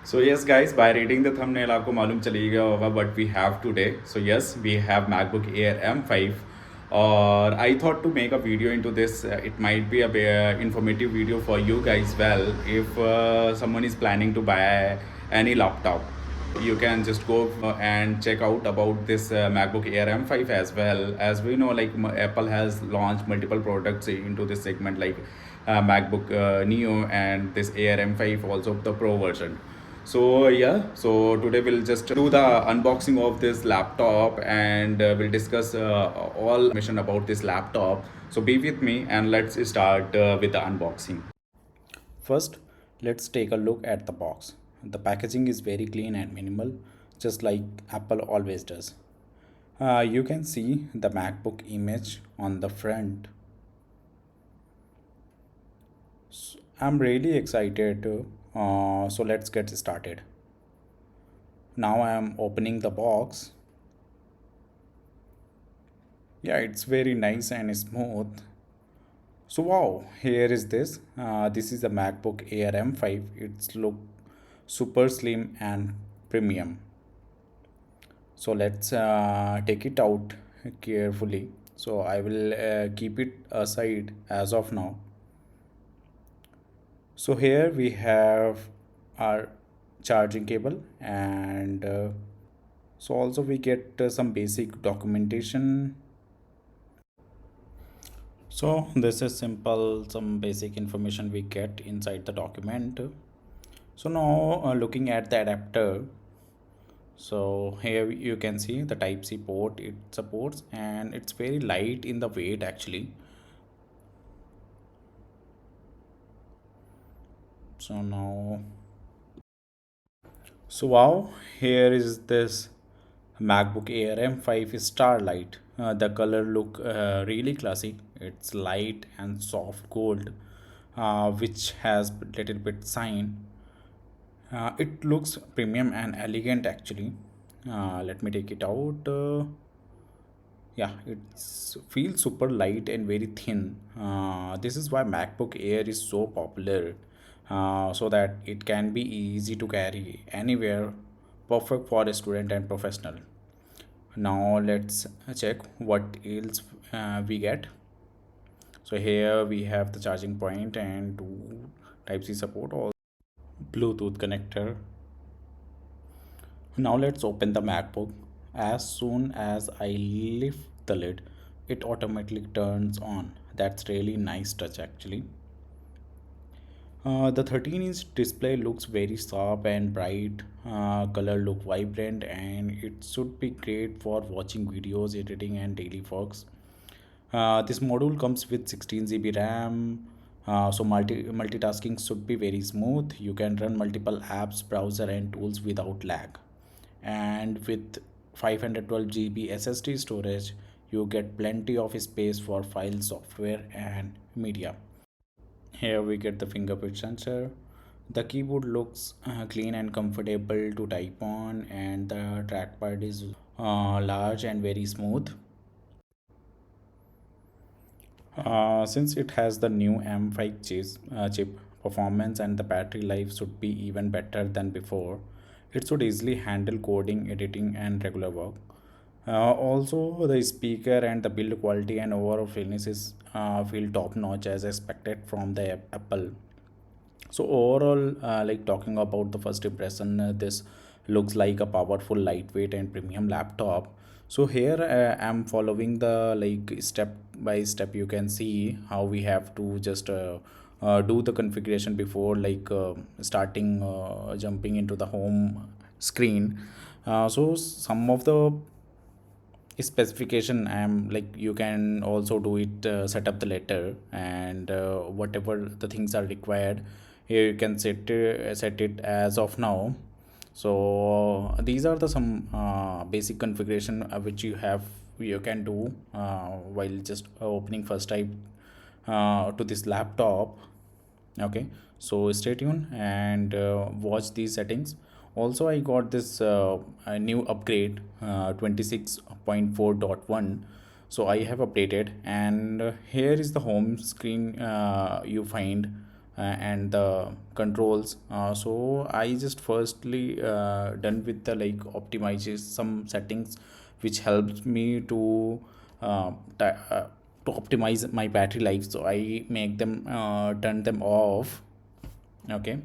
So yes guys, by reading the thumbnail आपको मालूम चली गया होगा what we have today. So yes, we have MacBook Air M5 or I thought to make a video into this. It might be a informative video for you guys well if someone is planning to buy any laptop. You can just go and check out about this MacBook Air M5 as well. As we know, like Apple has launched multiple products into this segment like MacBook Neo and this Air M5 also the Pro version. So yeah, so today we'll just do the unboxing of this laptop and we'll discuss all information about this laptop. So be with me and let's start with the unboxing. First, let's take a look at the box. The packaging is very clean and minimal, just like Apple always does. You can see the MacBook image on the front. I'm really excited. So let's get started. Now I am opening the box. Yeah, it's very nice and smooth. So wow, here is this. This is the MacBook Air M5. It's look super slim and premium. So let's take it out carefully. So I will keep it aside as of now. So here we have our charging cable and so also we get some basic documentation. So this is simple, some basic information we get inside the document. So now looking at the adapter, so here you can see the type C port it supports and it's very light in the weight actually. So now, so wow, here is this MacBook Air M5 Starlight. The color look really classy. It's light and soft gold, which has little bit shine. It looks premium and elegant actually. Let me take it out. Yeah, it's feels super light and very thin. This is why MacBook Air is so popular, so that it can be easy to carry anywhere, perfect for a student and professional. Now let's check what else we get. So here we have the charging point and two type C support or Bluetooth connector. Now let's open the MacBook. As soon as I lift the lid, it automatically turns on. That's really nice touch actually. The 13-inch display looks very sharp and bright. Color look vibrant and it should be great for watching videos, editing and daily works. This module comes with 16 GB RAM, so multitasking should be very smooth. You can run multiple apps, browser, and tools without lag. And with 512 GB SSD storage, you get plenty of space for file, software, and media. Here we get the fingerprint sensor. The keyboard looks clean and comfortable to type on, and the trackpad is large and very smooth. Since it has the new M5 chip, performance and the battery life should be even better than before. It should easily handle coding, editing, and regular work. Also, the speaker and the build quality and overall finish is feel top notch as expected from the Apple. So overall, like talking about the first impression, this looks like a powerful, lightweight, and premium laptop. So here I'm following the like step by step. You can see how we have to just do the configuration before like starting jumping into the home screen. So some of the specification I am like you can also do it set up the letter and whatever the things are required here you can set it as of now. So these are the some basic configuration which you can do while just opening first time to this laptop. Okay, so stay tuned and watch these settings. Also I got this a new upgrade 26.4.1. So I have updated and here is the home screen you find and the controls. So I just firstly done with the like optimizes some settings which helps me to uh, ti- uh, to optimize my battery life. So I make them turn them off. Okay,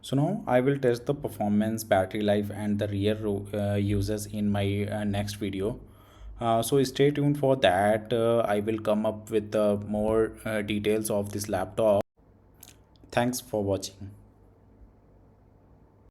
so now I will test the performance, battery life, and the real uses in my next video. So stay tuned for that. I will come up with more details of this laptop. Thanks for watching.